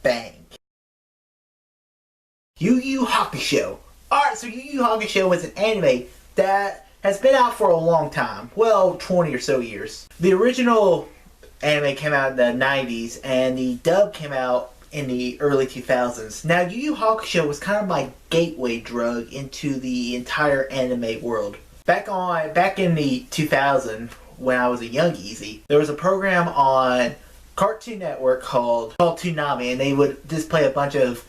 Bang. Yu Yu Hakusho. Alright, so Yu Yu Hakusho is an anime that has been out for a long time. Well, 20 or so years. The original anime came out in the 90s and the dub came out in the early 2000s. Now, Yu Yu Hakusho was kind of my gateway drug into the entire anime world. Back in the 2000s, when I was a young Easy, there was a program on Cartoon Network called Toonami, and they would display a bunch of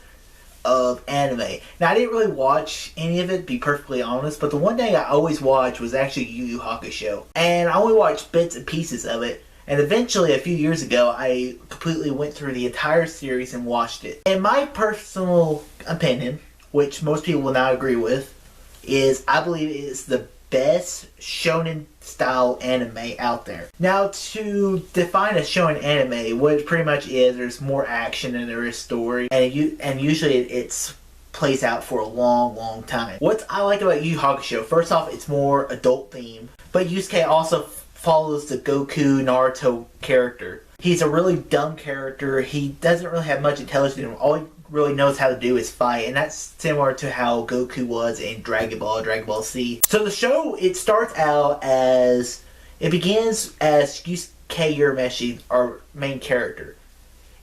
anime. Now, I didn't really watch any of it, to be perfectly honest, but the one thing I always watched was actually Yu Yu Hakusho. And I only watched bits and pieces of it, and eventually, a few years ago, I completely went through the entire series and watched it. In my personal opinion, which most people will not agree with, is I believe it is the best shonen style anime out there. Now, to define a shonen anime, what it pretty much is, there's more action than there is story, and usually it's plays out for a long time. What I like about Yu Yu Hakusho, first off, it's more adult themed, but Yusuke also follows the Goku Naruto character. He's a really dumb character. He doesn't really have much intelligence. All he really knows how to do is fight, and that's similar to how Goku was in Dragon Ball Z. So the show, it starts out as, it begins as Yusuke Urameshi, our main character.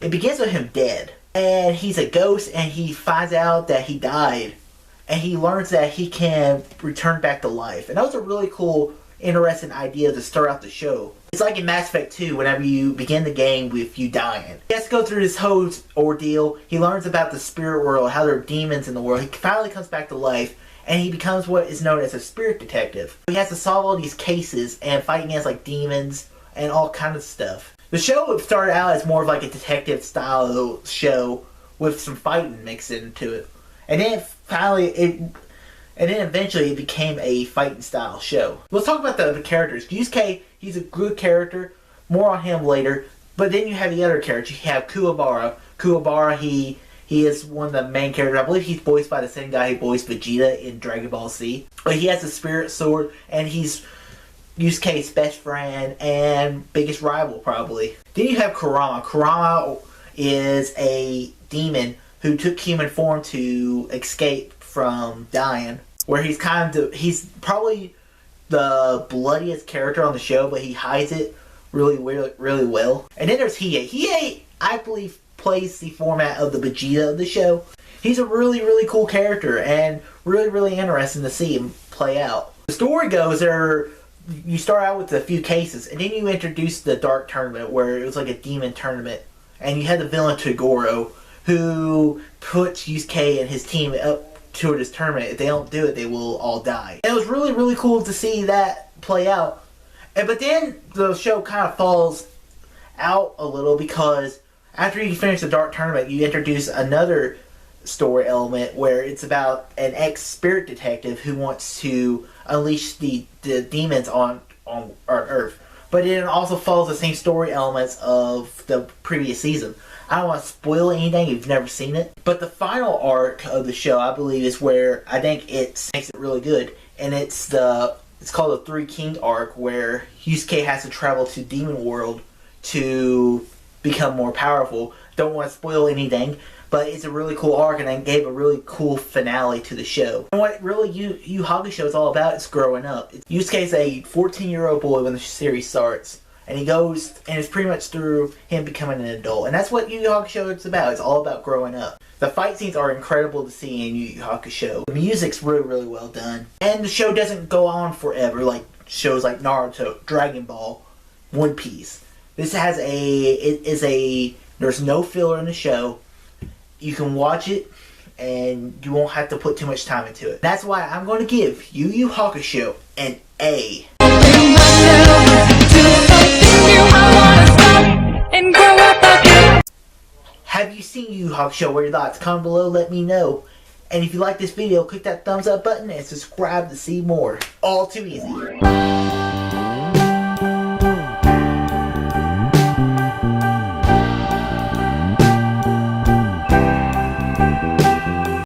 It begins with him dead, and he's a ghost, and he finds out that he died, and he learns that he can return back to life. And that was a really cool, interesting idea to start out the show. It's like in Mass Effect 2, whenever you begin the game with you dying. He has to go through this whole ordeal. He learns about the spirit world, how there are demons in the world. He finally comes back to life, and he becomes what is known as a spirit detective. He has to solve all these cases and fight against like demons and all kind of stuff. The show started out as more of like a detective style show with some fighting mixed into it. And then eventually it became a fighting style show. Let's talk about the characters. Yusuke, he's a good character. More on him later. But then you have the other characters. You have Kuwabara. Kuwabara, he is one of the main characters. I believe he's voiced by the same guy who voiced Vegeta in Dragon Ball Z. But he has a spirit sword, and he's Yusuke's best friend and biggest rival, probably. Then you have Kurama. Kurama is a demon who took human form to escape from dying. Where he's he's probably the bloodiest character on the show, but he hides it really well. And then there's Hiei. Hiei, I believe, plays the format of the Vegeta of the show. He's a really cool character, and really interesting to see him play out. The story goes, you start out with a few cases, and then you introduce the Dark Tournament, where it was like a demon tournament, and you had the villain Toguro, who puts Yusuke and his team up toward this tournament. If they don't do it, they will all die. And it was really cool to see that play out. But then the show kind of falls out a little, because after you finish the Dark Tournament, you introduce another story element where it's about an ex-spirit detective who wants to unleash the demons on Earth. But it also follows the same story elements of the previous season. I don't want to spoil anything if you've never seen it. But the final arc of the show, I believe, is where I think it makes it really good. And it's called the Three King arc, where Yusuke has to travel to Demon World to become more powerful. Don't want to spoil anything, but it's a really cool arc, and it gave a really cool finale to the show. And what really Yu Yu Hakusho is all about is growing up. Yusuke's a 14-year-old boy when the series starts. And he goes, and it's pretty much through him becoming an adult. And that's what Yu Yu Hakusho is about. It's all about growing up. The fight scenes are incredible to see in Yu Yu Hakusho. The music's really well done. And the show doesn't go on forever like shows like Naruto, Dragon Ball, One Piece. This has there's no filler in the show. You can watch it, and you won't have to put too much time into it. That's why I'm going to give Yu Yu Hakusho an A. Have you seen Yu Yu Hakusho? What are your thoughts? Comment below, let me know. And if you like this video, click that thumbs up button and subscribe to see more. All too easy.